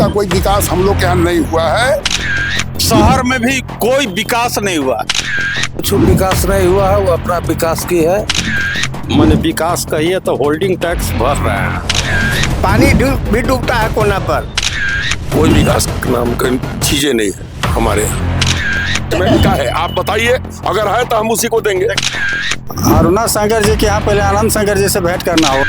उनका कोई विकास हम लोग के यहाँ नहीं हुआ है। शहर में भी कोई विकास नहीं हुआ, कुछ विकास नहीं हुआ है, वो अपना विकास की है। मैंने विकास कहिए तो होल्डिंग टैक्स भर रहे हैं। पानी भी डूबता है कोना पर। कोई विकास नाम की चीजें नहीं है हमारे यहाँ। क्या है आप बताइए, अगर है तो हम उसी को देंगे। अरुणा शंकर जी के यहाँ पहले आनंद शंकर जी से भेंट करना हो।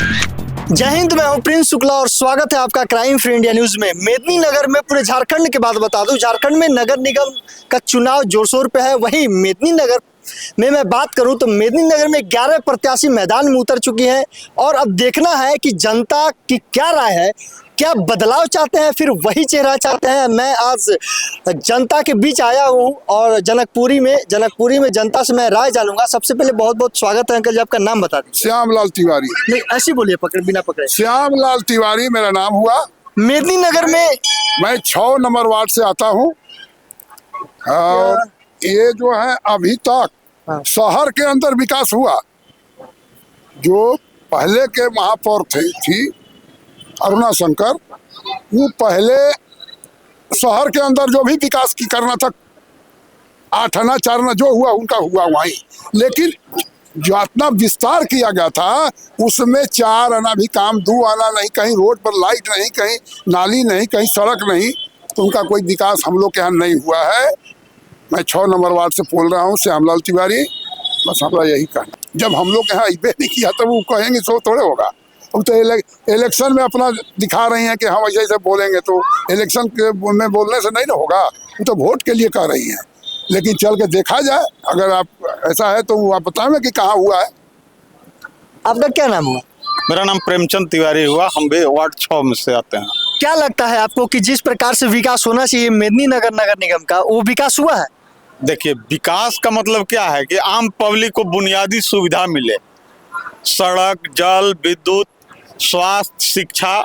जय हिंद, मैं हूं प्रिंस शुक्ला और स्वागत है आपका क्राइम फ्री इंडिया न्यूज में। मेदिनीनगर में पूरे झारखंड की बात बता दूं, झारखंड में नगर निगम का चुनाव जोर शोर पे है। वहीं मेदिनीनगर में मैं बात करूं तो मेदिनीनगर में 11 प्रत्याशी मैदान में उतर चुकी हैं और अब देखना है कि जनता की क्या राय है, क्या बदलाव चाहते हैं, फिर वही चेहरा चाहते हैं। मैं आज जनता के बीच आया हूं और जनकपुरी में जनता से मैं राय जानूंगा। सबसे पहले बहुत बहुत स्वागत है अंकल जी, आपका नाम बता दीजिए। श्यामलाल तिवारी। नहीं, ऐसी बोलिए, बिना पकड़े। श्यामलाल तिवारी मेरा नाम हुआ। मेदिनीनगर में मैं 6 नंबर वार्ड से आता हूँ और ये जो है अभी तक शहर के अंदर विकास हुआ। जो पहले के महापौर थी अरुणा शंकर, वो पहले शहर के अंदर जो भी विकास की करना था, 8 आना 4 आना जो हुआ उनका हुआ वहीं, लेकिन जो इतना विस्तार किया गया था उसमें 4 आना भी काम, 2 आना नहीं, कहीं रोड पर लाइट नहीं, कहीं नाली नहीं, कहीं सड़क नहीं, तो उनका कोई विकास हम लोग के यहाँ नहीं हुआ है। मैं 6 नंबर वार्ड से बोल रहा हूँ, श्यामलाल तिवारी। बस हमारा यही कहना। जब हम लोग यहाँ इबे नहीं किया तब वो कहेंगे सो थोड़े होगा। अब तो इलेक्शन में अपना दिखा रही हैं कि हम ऐसे ऐसे बोलेंगे, तो इलेक्शन में बोलने से नहीं ना होगा। वो तो वोट के लिए कह रही हैं, लेकिन चल के देखा जाए। अगर आप ऐसा है तो आप बताएं कि कहाँ हुआ है। आपका क्या नाम हुआ? मेरा नाम प्रेमचंद तिवारी हुआ। हम भी वार्ड 6 में से आते हैं। क्या लगता है आपको कि जिस प्रकार से विकास होना चाहिए मेदिनीनगर नगर निगम का, वो विकास हुआ है? देखिए, विकास का मतलब क्या है कि आम पब्लिक को बुनियादी सुविधा मिले। सड़क, जल, विद्युत, स्वास्थ्य, शिक्षा,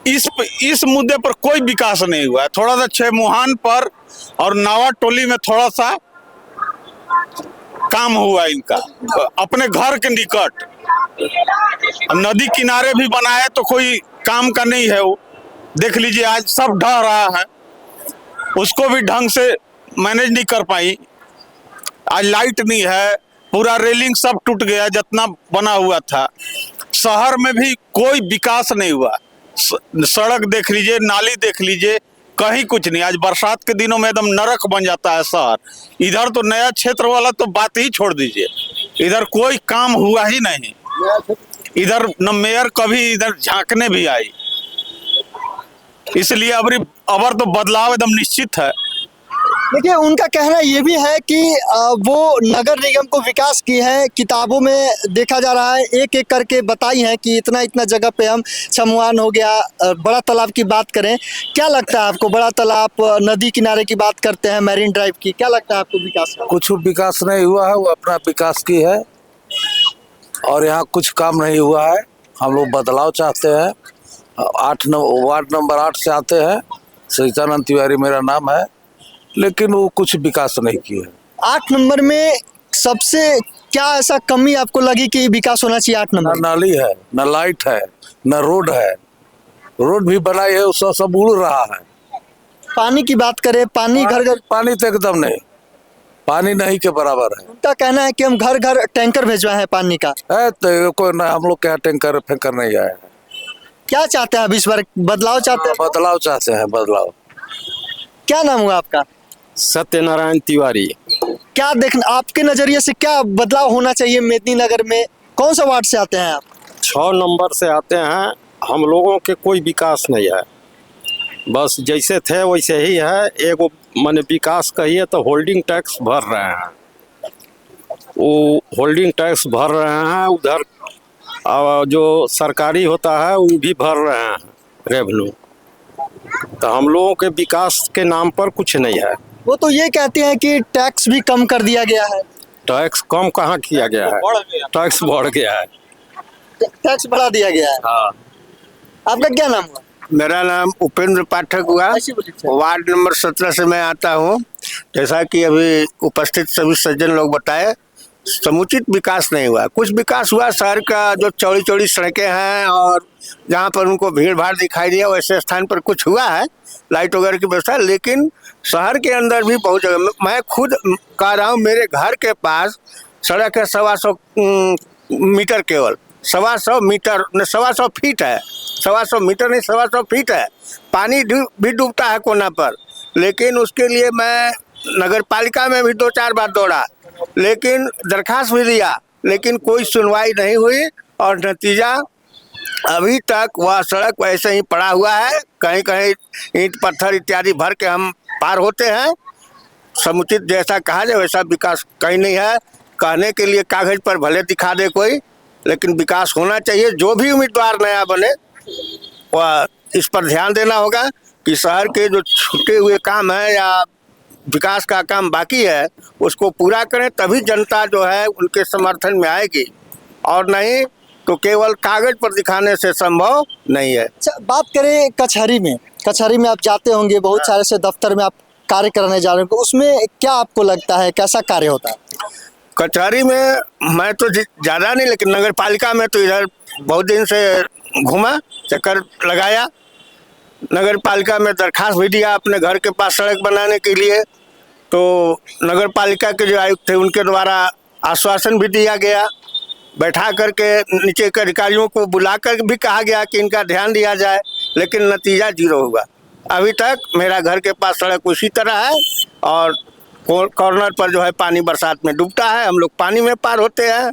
इस मुद्दे पर कोई विकास नहीं हुआ है। थोड़ा सा छेमुहान पर और नावा टोली में थोड़ा सा काम हुआ इनका, अपने घर के निकट। नदी किनारे भी बनाए तो कोई काम का नहीं है। वो देख लीजिए, आज सब ढह रहा है, उसको भी ढंग से मैनेज नहीं कर पाई। आज लाइट नहीं है, पूरा रेलिंग सब टूट गया जितना बना हुआ था। शहर में भी कोई विकास नहीं हुआ। सड़क देख लीजिए, नाली देख लीजिए, कहीं कुछ नहीं। आज बरसात के दिनों में एकदम नरक बन जाता है शहर। इधर तो नया क्षेत्र वाला तो बात ही छोड़ दीजिए, इधर कोई काम हुआ ही नहीं। इधर न मेयर कभी इधर झांकने भी आई। इसलिए अबर तो बदलाव एकदम निश्चित है। देखिए, उनका कहना ये भी है कि वो नगर निगम को विकास की है। किताबों में देखा जा रहा है, एक एक करके बताई है कि इतना इतना जगह पे हम छमुआन हो गया। बड़ा तालाब की बात करें, क्या लगता है आपको? बड़ा तालाब, नदी किनारे की बात करते हैं, मैरीन ड्राइव की, क्या लगता है आपको विकास का? कुछ विकास नहीं हुआ है, वो अपना विकास की है और यहाँ कुछ काम नहीं हुआ है। हम लोग बदलाव चाहते हैं। वार्ड नंबर 8 से आते हैं। सचिदानंद तिवारी मेरा नाम है, लेकिन वो कुछ विकास नहीं किए। 8 नंबर में सबसे क्या ऐसा कमी आपको लगी कि विकास होना चाहिए 8 नंबर? न नाली है, न लाइट है, न रोड है। रोड भी बनाई है, उसका सब उड़ रहा है। पानी की बात करें, पानी घर घर, पानी तो एकदम नहीं, पानी नहीं के बराबर है। उनका कहना है कि हम घर घर टैंकर भेजवाए हैं पानी का। है तो कोई ना, हम लोग क्या टैंकर फैंकर नहीं आया है। क्या चाहते हैं अब इस बार? बदलाव चाहते हैं? बदलाव चाहते हैं, बदलाव। क्या नाम हुआ आपका? सत्यनारायण तिवारी। क्या देखना, आपके नजरिए से क्या बदलाव होना चाहिए मेदिनीनगर में? कौन सा वार्ड से आते हैं आप? 6 नंबर से आते हैं। हम लोगों के कोई विकास नहीं है, बस जैसे थे वैसे ही है। एगो माने विकास कहिए तो होल्डिंग टैक्स भर रहे हैं। वो होल्डिंग टैक्स भर रहे हैं, उधर जो सरकारी होता है वो भी भर रहे हैं रेवेन्यू। तो हम लोगों के विकास के नाम पर कुछ नहीं है। वो तो ये कहते हैं कि टैक्स भी कम कर दिया गया है। टैक्स कम कहाँ किया गया है? टैक्स बढ़ गया है। टैक्स बढ़ा दिया गया है। हाँ। आपका क्या नाम हुआ? मेरा नाम उपेंद्र पाठक हुआ। वार्ड नंबर 17 से मैं आता हूँ। जैसा कि अभी उपस्थित सभी सज्जन लोग बताए, समुचित विकास नहीं हुआ। कुछ विकास हुआ शहर का, जो चौड़ी चौड़ी सड़कें हैं और जहाँ पर उनको भीड़ भाड़ दिखाई दिया वैसे स्थान पर कुछ हुआ है, लाइट वगैरह की व्यवस्था। लेकिन शहर के अंदर भी बहुत जगह, मैं खुद कह रहा हूँ, मेरे घर के पास सड़क है 125 मीटर, केवल 125 मीटर, 125 फीट है, 125 मीटर नहीं 125 फीट है। पानी भी डूबता है कोना पर। लेकिन उसके लिए मैं नगर पालिका में भी 2-4 बार दौड़ा, लेकिन दरखास्त भी दिया, लेकिन कोई सुनवाई नहीं हुई और नतीजा अभी तक वह सड़क वैसे ही पड़ा हुआ है। कहीं कहीं ईंट पत्थर इत्यादि भर के हम पार होते हैं। समुचित जैसा कहा जाए वैसा विकास कहीं नहीं है। कहने के लिए कागज पर भले दिखा दे कोई, लेकिन विकास होना चाहिए। जो भी उम्मीदवार नया बने वह इस पर ध्यान देना होगा कि शहर के जो छूटे हुए काम है या विकास का काम बाकी है उसको पूरा करें, तभी जनता जो है उनके समर्थन में आएगी, और नहीं तो केवल कागज पर दिखाने से संभव नहीं है। अच्छा, बात करें कचहरी में आप जाते होंगे, बहुत सारे से दफ्तर में आप कार्य करने जा रहे हो, उसमें क्या आपको लगता है कैसा कार्य होता है? कचहरी में मैं तो ज़्यादा नहीं, लेकिन नगर पालिका में तो इधर बहुत दिन से घूमा, चक्कर लगाया। नगर पालिका में दरखास्त भी दिया अपने घर के पास सड़क बनाने के लिए, तो नगर पालिका के जो आयुक्त थे उनके द्वारा आश्वासन भी दिया गया। बैठा करके नीचे के अधिकारियों को बुला कर भी कहा गया कि इनका ध्यान दिया जाए, लेकिन नतीजा 0 हुआ। अभी तक मेरा घर के पास सड़क उसी तरह है और कॉर्नर पर जो है पानी बरसात में डूबता है, हम लोग पानी में पार होते हैं।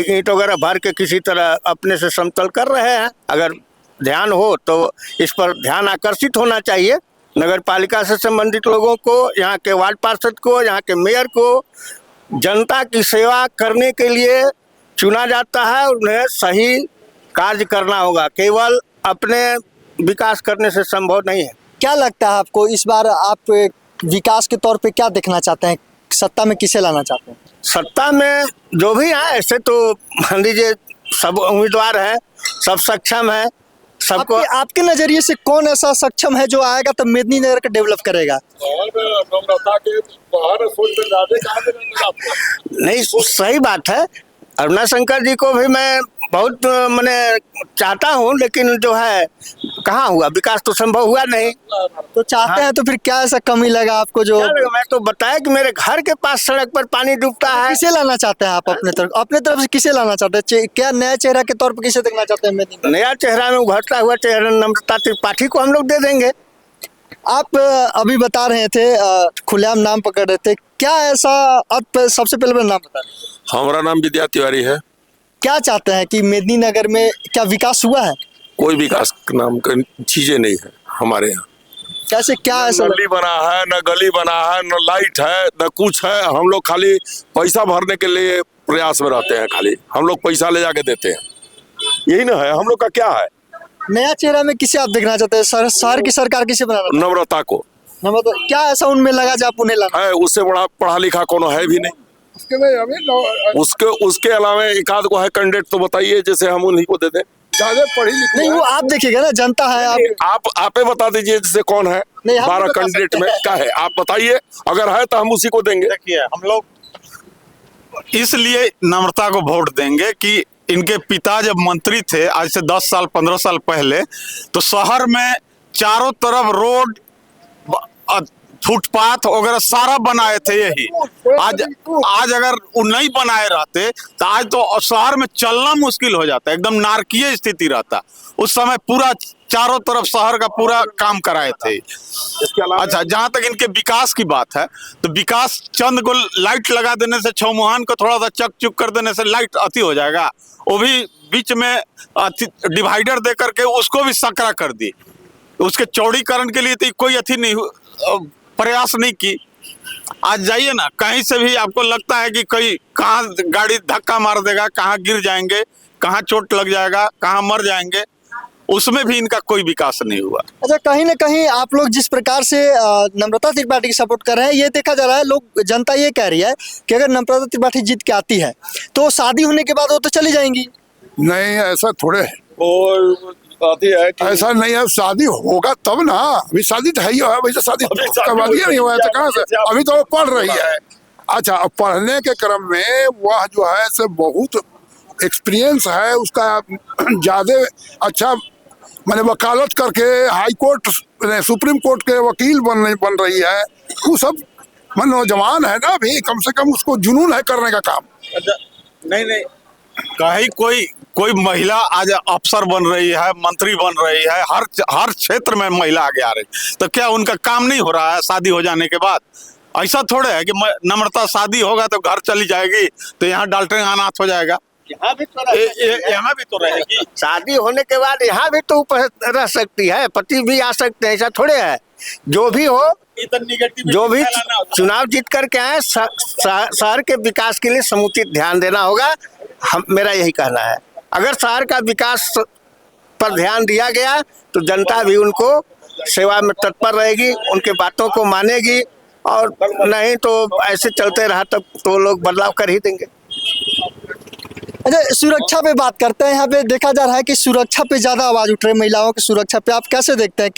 ईंट वगैरह भर के किसी तरह अपने से समतल कर रहे हैं। अगर ध्यान हो तो इस पर ध्यान आकर्षित होना चाहिए। नगर पालिका से संबंधित लोगों को, यहाँ के वार्ड पार्षद को, यहाँ के मेयर को जनता की सेवा करने के लिए चुना जाता है। उन्हें सही कार्य करना होगा, केवल अपने विकास करने से संभव नहीं है। क्या लगता है आपको इस बार आप विकास के तौर पे क्या देखना चाहते हैं? सत्ता में किसे लाना चाहते हैं? सत्ता में जो भी है, ऐसे तो मान लीजिए सब उम्मीदवार है, सब सक्षम है, सबको। आपके नजरिए से कौन ऐसा सक्षम है जो आएगा तो मेदिनीनगर को डेवलप करेगा? नहीं, सही बात है। अरुणा शंकर जी को भी मैं बहुत मैंने चाहता हूँ, लेकिन जो है कहाँ हुआ, विकास तो संभव हुआ नहीं। तो चाहते हैं तो फिर क्या ऐसा कमी लगा आपको जो? मैं तो बताया कि मेरे घर के पास सड़क पर पानी डूबता है। किसे लाना चाहते हैं आप अपने तरफ से किसे लाना चाहते हैं? क्या नया चेहरा के तौर पर किसे देखना चाहते हैं मेदिनीनगर? नया चेहरा में उभरता हुआ चेहरा नम्रता त्रिपाठी को हम लोग दे देंगे। आप अभी बता रहे थे, खुलेआम नाम पकड़ रहे थे, क्या ऐसा? आप सबसे पहले मेरा नाम बता रहे। हमारा नाम विद्या तिवारी है। क्या चाहते हैं कि मेदिनीनगर में क्या विकास हुआ है? कोई विकास नाम की चीजें नहीं है हमारे यहाँ। कैसे, क्या ऐसा? गली बना है, न गली बना है, न लाइट है, न कुछ है। हम लोग खाली पैसा भरने के लिए प्रयास में रहते हैं। खाली हम लोग पैसा ले जाके देते हैं, यही ना है हम लोग का। क्या है नया चेहरा में किसे आप देखना चाहते हैं? शहर की सरकार किसे बनाना? नम्रता को। नम्रता, क्या ऐसा उनमें लगा जो आप उन्हें लाना? है उससे बड़ा पढ़ा लिखा कोनो है भी नहीं। उसके अलावा एक आध को है कैंडिडेट तो बताइए, जैसे हम उन्हीं को दे दें। ज्यादा पढ़ी लिखी नहीं, वो आप देखिएगा ना, जनता है। आप बता दीजिए जैसे कौन है। 12 कैंडिडेट में क्या है आप बताइए, अगर है तो हम उसी को देंगे। देखिए, हम लोग इसलिए नम्रता को वोट देंगे कि इनके पिता जब मंत्री थे आज से 10 साल 15 साल पहले, तो शहर में चारों तरफ रोड, फुटपाथ वगैरह सारा बनाए थे। यही आज अगर वो नहीं बनाए रहते तो आज तो शहर में चलना मुश्किल हो जाता, एकदम नारकीय स्थिति रहता। उस समय पूरा चारों तरफ शहर का पूरा काम कराए थे। अच्छा, जहां तक इनके विकास की बात है तो विकास चंद को लाइट लगा देने से, छौमुहान को थोड़ा सा चक चुक कर देने से लाइट अति हो जाएगा। वो भी बीच में डिवाइडर दे करके उसको भी सकरा कर दी। उसके चौड़ीकरण के लिए तो कोई अति नहीं प्रयास नहीं की। आज जाइए ना, कहीं से भी आपको लगता है कि कोई कहाँ गाड़ी धक्का मार देगा, कहाँ गिर जाएंगे, कहाँ चोट लग जाएगा, कहाँ मर जाएंगे, उसमें भी इनका कोई विकास नहीं हुआ। अच्छा, कहीं ना कहीं आप लोग जिस प्रकार से नम्रता त्रिपाठी की सपोर्ट कर रहे हैं, ये देखा जा रहा है, लोग जनता ये कह रही है कि अगर नम्रता त्रिपाठी जीत के आती है तो शादी होने के बाद वो तो चली जाएंगी। नहीं, ऐसा थोड़े है, ऐसा नहीं है। शादी होगा तब ना, अभी शादी तो है ही है। वैसे शादी करवा दिया नहीं हुआ है तो कहाँ से? अभी तो वो पढ़ रही है, अच्छा, अब पढ़ने के क्रम में वह जो है से बहुत एक्सपीरियंस है उसका, ज़्यादा अच्छा मैंने वकालत करके हाई कोर्ट सुप्रीम कोर्ट के वकील बन रही है। वो सब नौजवान है ना अभी, कम से कम उसको जुनून है करने का काम। नहीं नहीं, कहीं कोई महिला आज अफसर बन रही है, मंत्री बन रही है, हर क्षेत्र में महिला आगे आ रही, तो क्या उनका काम नहीं हो रहा है शादी हो जाने के बाद? ऐसा थोड़े है कि नम्रता शादी होगा तो घर चली जाएगी तो यहाँ डाल्टन अनाथ हो जाएगा। यहाँ भी तो रहेगी। शादी होने के बाद यहाँ भी तो रह सकती है, पति भी आ सकते हैं, ऐसा थोड़े है। जो भी हो, जो भी चुनाव जीत करके आए, शहर के विकास के लिए समुचित ध्यान देना होगा। मेरा यही कहना है, अगर शहर का विकास पर ध्यान दिया गया तो जनता भी उनको सेवा में तत्पर रहेगी, उनके बातों को मानेगी, और नहीं तो ऐसे चलते रहा तब तो लोग बदलाव कर ही देंगे। अच्छा, सुरक्षा पे बात करते हैं। यहाँ पे देखा जा रहा है कि सुरक्षा पे ज्यादा आवाज उठ रही है, महिलाओं की सुरक्षा पे आप कैसे देखते हैं?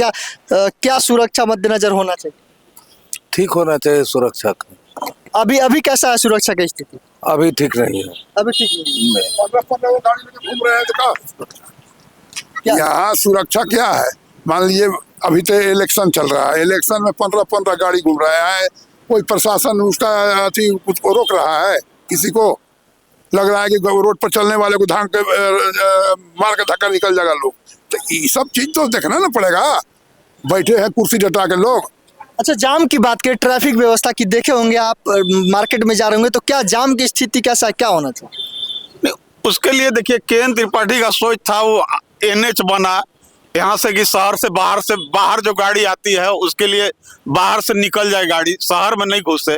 क्या सुरक्षा मद्देनजर होना चाहिए? ठीक होना चाहिए सुरक्षा का। अभी कैसा है सुरक्षा की स्थिति? अभी ठीक नहीं है। अभी ठीक नहीं है। 15 गाड़ी लेके घूम रहे हैं तो क्या यहाँ सुरक्षा क्या है? मान लीजिए अभी तो इलेक्शन चल रहा है, इलेक्शन में 15 गाड़ी घूम रहा है, कोई प्रशासन उसका अथी कुछ रोक रहा है? किसी को लग रहा है कि रोड पर चलने वाले को धांक के मार के धक्का निकल जाएगा लोग, तो ये सब चीज तो देखना ना पड़ेगा। बैठे हैं कुर्सी डटा के लोग। अच्छा, जाम की बात करें, ट्रैफिक व्यवस्था की, देखे होंगे आप मार्केट में जा रहे होंगे, तो क्या जाम की स्थिति कैसा है, क्या होना चाहिए? उसके लिए देखिए केएन त्रिपाठी का सोच था, वो एनएच बना यहाँ से कि शहर से बाहर जो गाड़ी आती है उसके लिए बाहर से निकल जाए गाड़ी, शहर में नहीं घुसे।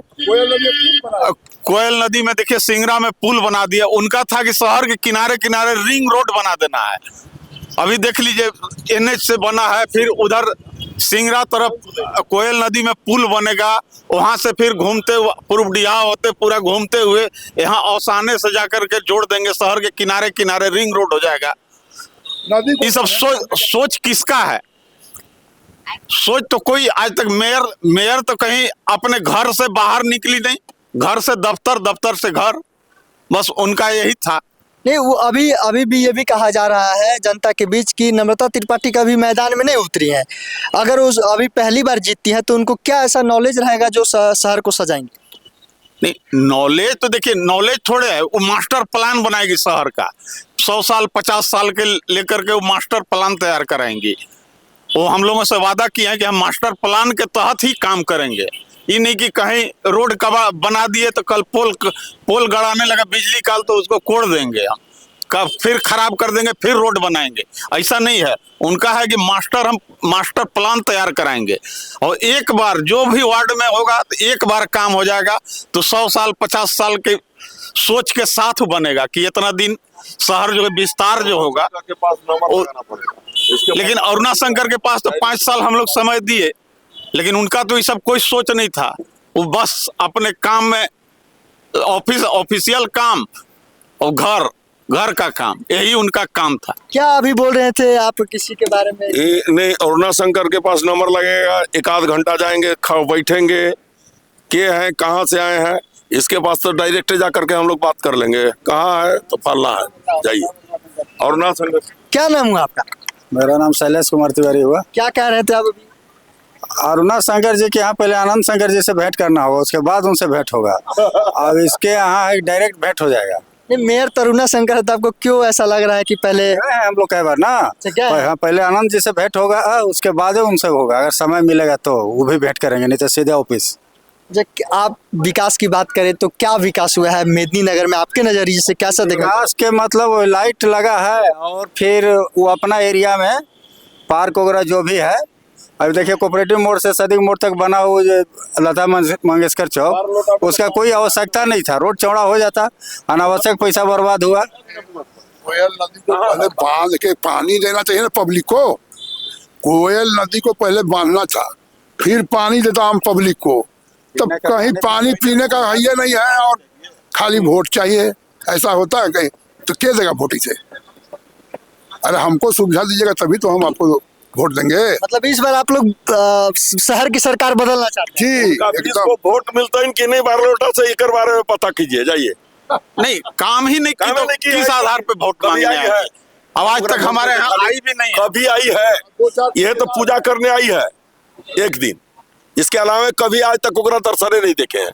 कोयल नदी में देखिए सिंगरा में पुल बना दिया, उनका था कि शहर के किनारे किनारे रिंग रोड बना देना है। अभी देख लीजिए एनएच से बना है, फिर उधर सिंगरा तरफ कोयल नदी में पुल बनेगा, वहां से फिर घूमते पूर्वडिहा होते पूरा घूमते हुए यहाँ औसाने से जाकर के जोड़ देंगे, शहर के किनारे किनारे रिंग रोड हो जाएगा। ये सब सोच किसका है? सोच तो कोई आज तक मेयर तो कहीं अपने घर से बाहर निकली नहीं, घर से दफ्तर, दफ्तर से घर, बस उनका यही था। नहीं, वो अभी भी ये भी कहा जा रहा है जनता के बीच की नम्रता त्रिपाठी का भी मैदान में नहीं उतरी है। अगर वो अभी पहली बार जीतती है तो उनको क्या ऐसा नॉलेज रहेगा जो शहर को सजाएंगे? नहीं, नॉलेज तो देखिए, नॉलेज थोड़े है, वो मास्टर प्लान बनाएगी शहर का, 100 साल 50 साल के लेकर के वो मास्टर प्लान तैयार कराएंगी। वो हम लोगों से वादा किया है कि हम मास्टर प्लान के तहत ही काम करेंगे। ये नहीं कि कहीं रोड कबा बना दिए तो कल पोल गड़ाने लगा बिजली का तो उसको कोड़ देंगे हम, कब फिर खराब कर देंगे, फिर रोड बनाएंगे, ऐसा नहीं है। उनका है कि हम मास्टर प्लान तैयार कराएंगे, और एक बार जो भी वार्ड में होगा तो एक बार काम हो जाएगा, तो 100 साल 50 साल के सोच के साथ बनेगा कि इतना दिन शहर जो है विस्तार जो होगा। लेकिन अरुणा शंकर के पास तो 5 साल हम लोग समय दिए, लेकिन उनका तो ये सब कोई सोच नहीं था। वो बस अपने काम में ऑफिशियल काम और घर का काम, यही उनका काम था। क्या अभी बोल रहे थे आप किसी के बारे में? नहीं, अरुणा शंकर के पास नंबर लगेगा, 1 आध घंटा जाएंगे, बैठेंगे, के हैं कहाँ से आए हैं, इसके पास तो डायरेक्ट जा करके हम लोग बात कर लेंगे, कहाँ है तो फलना है, जाइए। अरुणा शंकर। क्या नाम हुआ आपका? मेरा नाम शैलेश कुमार तिवारी हुआ। क्या कह रहे थे आप अभी? अरुणा शंकर जी के यहाँ पहले आनंद शंकर जी से भेंट करना होगा, उसके बाद उनसे भेंट होगा। अब इसके यहाँ डायरेक्ट भेंट हो जाएगा। नहीं, मेयर अरुणा शंकर है तो आपको क्यों ऐसा लग रहा है कि पहले हम लोग कई बार ना हाँ, पहले आनंद जी से भेंट होगा, उसके बाद उनसे होगा, अगर समय मिलेगा तो वो भी भेंट करेंगे, नहीं तो सीधे ऑफिस। जब आप विकास की बात करें तो क्या विकास हुआ है मेदिनीनगर में आपके नजरिए से, कैसा देखा? विकास के मतलब लाइट लगा है, और फिर वो अपना एरिया में पार्क वगैरह जो भी है, अभी देखिए कोऑपरेटिव मोड़ से सदीक मोड़ तक बना हुआ जो लता मंगेशकर चौक, उसका कोई आवश्यकता नहीं था, रोड चौड़ा हो जाता, अनावश्यक पैसा बर्बाद हुआ। कोयल नदी को पहले बांध के पानी देना चाहिए ना पब्लिक को, कोयल नदी को पहले बांधना था, फिर पानी देता हम पब्लिक को, तब कहीं पानी पीने का है नहीं है और खाली वोट चाहिए, ऐसा होता है कहीं? तो क्या देगा वोट से? अरे हमको सुविधा दीजिएगा तभी तो हम आपको वोट देंगे। मतलब इस बार आप लोग शहर की सरकार बदलना चाहते हैं? जी कभी एकदम। इसको वोट मिलता है कि नहीं बारलोटा से एक बारे में पता कीजिए जाइए। नहीं, काम ही नहीं की काम तो नहीं की किस है। आधार पे वोट कभी मांगने आई आए? है। अब आज तक हमारे यहाँ आई भी नहीं है। कभी आई है, यह तो पूजा करने आई है एक दिन, इसके अलावा कभी आज तक ओकरा दर्शने नहीं देखे हैं।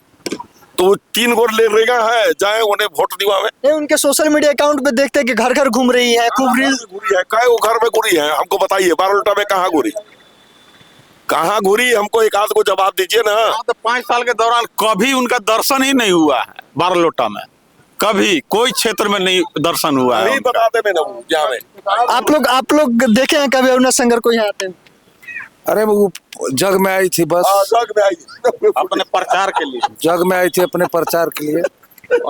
तो वो 3 गो ले रेगा है, जाए उन्हें वोट दिवावे। नहीं, उनके सोशल मीडिया अकाउंट पे देखते हैं कि घर घर घूम रही है, खूब रील। घुरी है, काय वो घर में घुरी है, हमको बताइए बारलोटा में कहाँ घुरी, कहाँ घुरी, हमको एक आध को जवाब दीजिए ना। हाँ, तो 5 साल के दौरान कभी उनका दर्शन ही नहीं हुआ है बारलोटा में, कभी कोई क्षेत्र में नहीं दर्शन हुआ है नहीं उनका। बताते में ना जावे। आप लोग देखे हैं कभी अरुणा शंकर को यहाँ आते हैं? अरे वो जग में आई थी, बस जग में आई अपने प्रचार के लिए। जग में आई थी अपने प्रचार के लिए।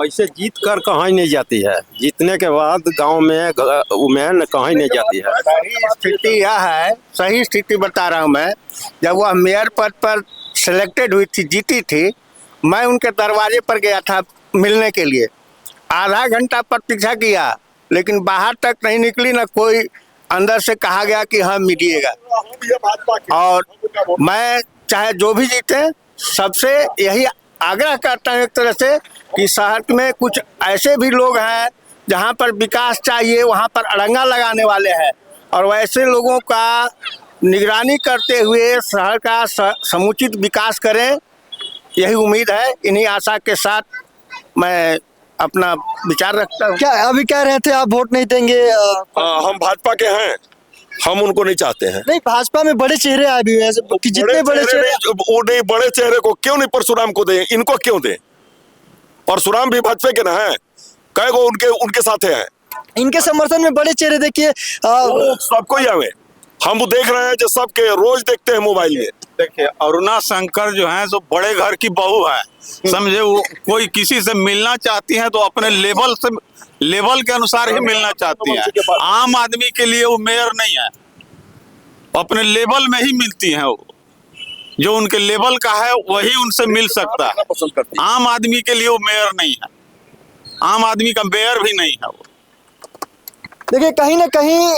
ऐसे जीत कर कहाँ नहीं जाती है, जीतने के बाद गांव में उमेन कहाँ नहीं जाती है। सही स्थिति यह है, सही स्थिति बता रहा हूँ मैं। जब वह मेयर पद पर सिलेक्टेड हुई थी, जीती थी, मैं उनके दरवाजे पर गया था मिलने के लिए। आधा घंटा प्रतीक्षा किया, लेकिन बाहर तक नहीं निकली, ना कोई अंदर से कहा गया कि हाँ मिलिएगा। और मैं चाहे जो भी जीते, सबसे यही आग्रह करता हूँ एक तरह से कि शहर में कुछ ऐसे भी लोग हैं जहाँ पर विकास चाहिए, वहाँ पर अड़ंगा लगाने वाले हैं, और वैसे लोगों का निगरानी करते हुए शहर का समुचित विकास करें, यही उम्मीद है। इन्हीं आशा के साथ मैं अपना विचार रखता हूँ। क्या अभी कह रहे थे आप वोट नहीं देंगे? हम भाजपा के हैं, हम उनको नहीं चाहते हैं। नहीं, भाजपा में बड़े चेहरे आए भी हैं कि जितने बड़े चेहरे वो नहीं, बड़े चेहरे को क्यों नहीं परशुराम को दें, इनको क्यों दें? परशुराम भी भाजपा के ना है, कई गो उनके साथ हैं। इनके समर्थन में बड़े चेहरे देखिए। वो सबको ही आवे, हम वो देख रहे हैं जो सबके रोज देखते हैं मोबाइल में। देखिए, अरुणा शंकर जो है जो बड़े घर की बहू है, समझे, वो कोई किसी से मिलना चाहती है तो अपने लेवल के अनुसार ही मिलना चाहती है। आम आदमी के लिए वो मेयर नहीं है, अपने लेवल में ही मिलती है। वो जो उनके लेवल का है वही उनसे मिल सकता है। आम आदमी के लिए वो मेयर नहीं है, आम आदमी का मेयर भी नहीं है वो। देखिए, कहीं ना कहीं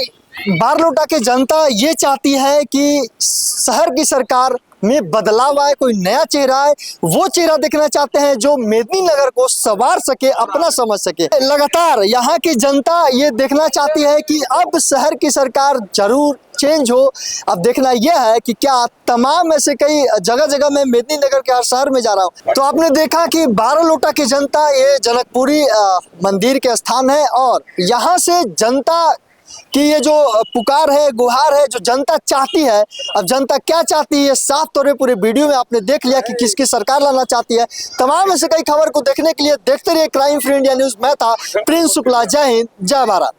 बारलोटा की जनता ये चाहती है कि शहर की सरकार में बदलाव आए, कोई नया चेहरा आए। वो चेहरा देखना चाहते हैं जो मेदिनीनगर को संवार सके, अपना समझ सके। लगातार यहाँ की जनता ये देखना चाहती है कि अब शहर की सरकार जरूर चेंज हो। अब देखना यह है कि क्या तमाम ऐसे कई जगह जगह में मेदिनीनगर के हर शहर में जा रहा हूँ, तो आपने देखा कि बारलोटा की जनता ये जनकपुरी मंदिर के स्थान है, और यहाँ से जनता कि ये जो पुकार है, गुहार है, जो जनता चाहती है, अब जनता क्या चाहती है साफ तौर पे पूरे वीडियो में आपने देख लिया कि किसकी सरकार लाना चाहती है। तमाम ऐसे कई खबर को देखने के लिए देखते रहिए क्राइम फ्री इंडिया न्यूज। मैं था प्रिंस शुक्ला। जय हिंद, जय भारत।